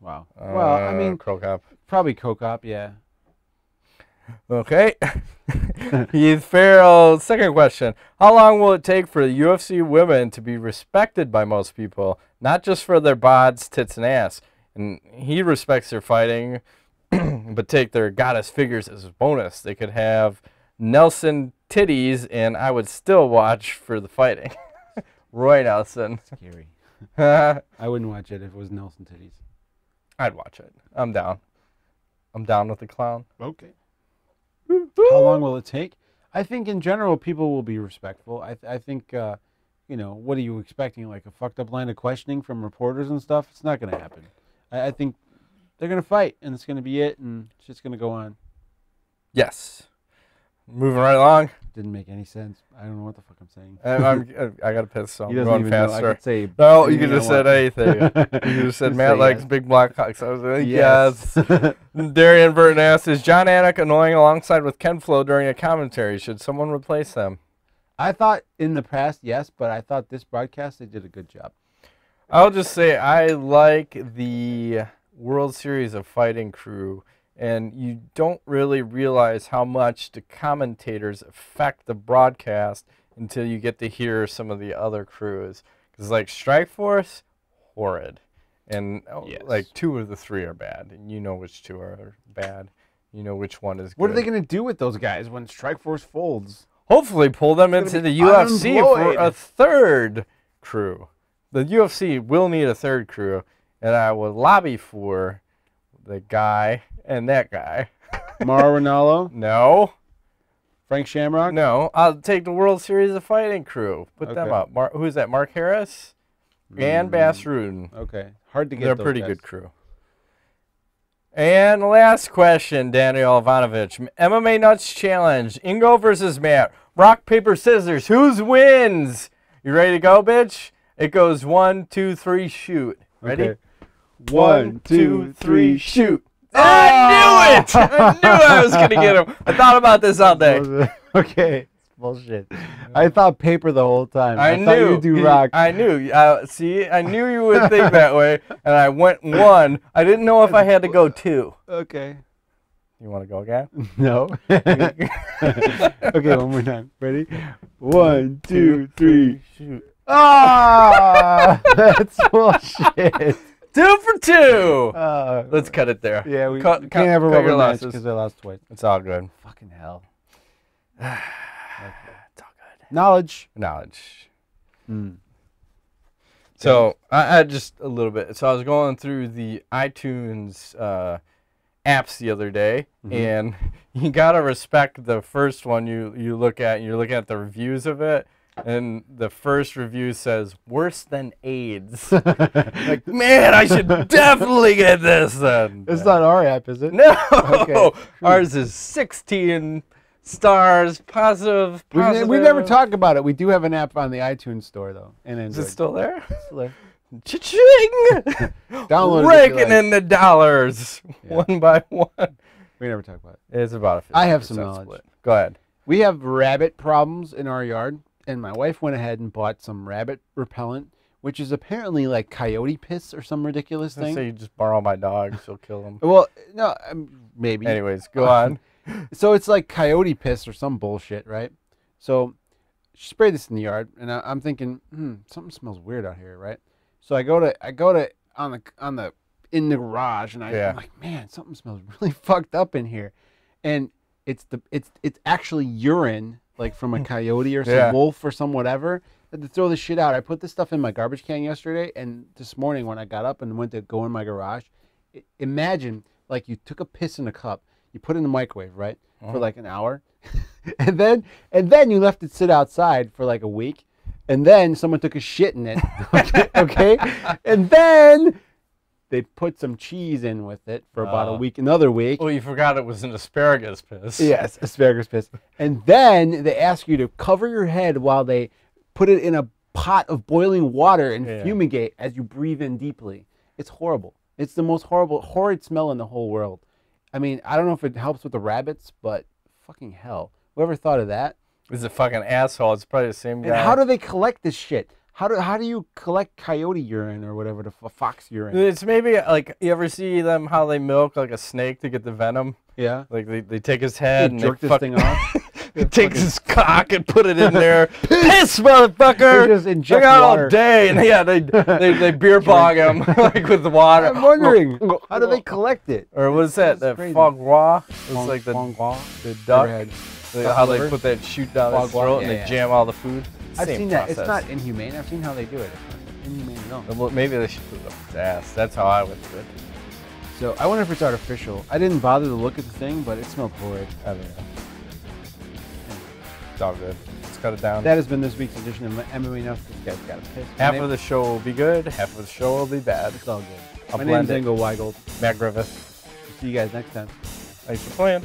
Wow. Well, I mean, Crow Cop. probably Cocop, yeah. Okay. Heath Farrell, second question. How long will it take for the UFC women to be respected by most people, not just for their bods, tits, and ass? And he respects their fighting, but take their goddess figures as a bonus. They could have Nelson titties, and I would still watch for the fighting. Roy Nelson. Scary. I wouldn't watch it if it was Nelson titties. I'd watch it. I'm down. I'm down with the clown. Okay. How long will it take? I think in general people will be respectful. I think, what are you expecting? Like a fucked up line of questioning from reporters and stuff? It's not going to happen. I think they're going to fight, and it's going to be it, and it's just going to go on. Yes. Moving right along. Didn't make any sense. I don't know what the fuck I'm saying. I got to piss, so He I'm doesn't going even know. faster. I could say No, you could have said anything. You could have said Matt likes yes. big black cocks. I was like, Yes. Darian Burton asks, is John Anik annoying alongside with Ken Flo during a commentary? Should someone replace them? I thought in the past, yes, but I thought this broadcast, they did a good job. I'll just say I like the World Series of Fighting crew, and you don't really realize how much the commentators affect the broadcast until you get to hear some of the other crews. Because, like, Strikeforce, horrid. And, Yes. like, 2 of the 3 are bad. And you know which 2 are bad. You know which one is good. What are they going to do with those guys when Strikeforce folds? Hopefully pull them into the UFC for a third crew. The UFC will need a third crew. And I will lobby for the guy and that guy. Mauro Ranallo? No. Frank Shamrock? No. I'll take the World Series of Fighting crew. Put them Okay. up. Who's that? Mark Harris and Bass Rudin. Okay. Hard to get They're a those pretty guys. good crew. And last question, Daniel Ivanovich. MMA Nuts Challenge. Ingo versus Matt. Rock, paper, scissors. Whose wins? You ready to go, bitch? It goes 1, 2, 3, shoot. Ready? Okay. 1, 2, 3, shoot. I knew it! I knew I was going to get him. I thought about this all day. Okay. Bullshit. I thought paper the whole time. I thought knew. you do rock. I knew. See, I knew you would think that way, and I went 1. I didn't know if I had to go 2. Okay. You want to go again? No. Okay, one more time. Ready? 1, 2, 3, shoot. Ah! That's bullshit. 2 for 2. Let's cut it there. Yeah, we Cut can't have a your rubber match losses. because I lost twice. It's all good. Fucking hell. It's all good. Knowledge. So I just a little bit. So I was going through the iTunes apps the other day, and you gotta respect the first one you look at. And you're looking at the reviews of it, and the first review says worse than AIDS. Like, man, I should definitely get this then. It's not our app, is it? No, Okay. Ours is 16 stars, positive. We never talk about it. We do have an app on the iTunes store, though. And Is it still there? still there. Cha-ching! Download it if you Raking like. in the dollars, Yeah. one by one. We never talk about it. It's about a 50% I have some knowledge. split. Go ahead. We have rabbit problems in our yard, and my wife went ahead and bought some rabbit repellent, which is apparently like coyote piss or some ridiculous I thing. say you just borrow my dog, she'll kill him. Well, no, maybe. Anyways, go on. So it's like coyote piss or some bullshit, right? So she sprayed this in the yard, and I'm thinking, something smells weird out here, right? So I go to in the garage, and I'm like, man, something smells really fucked up in here, and it's actually urine, like from a coyote or some wolf or some whatever. I had to throw this shit out. I put this stuff in my garbage can yesterday, and this morning when I got up and went to go in my garage, imagine like you took a piss in a cup. You put it in the microwave, right, for like an hour, and then you left it sit outside for like a week, and then someone took a shit in it, okay, and then they put some cheese in with it for about a week, another week. Well, you forgot it was an asparagus piss. Yes, asparagus piss, and then they ask you to cover your head while they put it in a pot of boiling water and fumigate as you breathe in deeply. It's horrible. It's the most horrid smell in the whole world. I mean, I don't know if it helps with the rabbits, but fucking hell. Whoever thought of that? He's a fucking asshole. It's probably the same guy. And how do they collect this shit? How do you collect coyote urine or whatever, the fox urine? It's maybe like, you ever see them how they milk like a snake to get the venom? Yeah. Like they take his head and jerk this thing off. They take his cock and put it in there. Piss, motherfucker! They just inject out water all day, and yeah, they beer bog him like with the water. I'm wondering, how do they collect it? Or what is that? That foie gras? It's like the duck. How they put that shoot down his throat and they jam all the food. I've seen that. It's not inhumane. I've seen how they do it. It's not inhumane at all. Well, maybe they should put it up his ass. That's how I would do it. So I wonder if it's artificial. I didn't bother to look at the thing, but it smelled horrid. I don't know. It's all good. Let's cut it down. That has been this week's edition of MMA Nuts. This guy's got a piss. Half of the show will be good. Half of the show will be bad. It's all good. My name's Ingo Weigold. Matt Griffith. See you guys next time. Thanks for playing.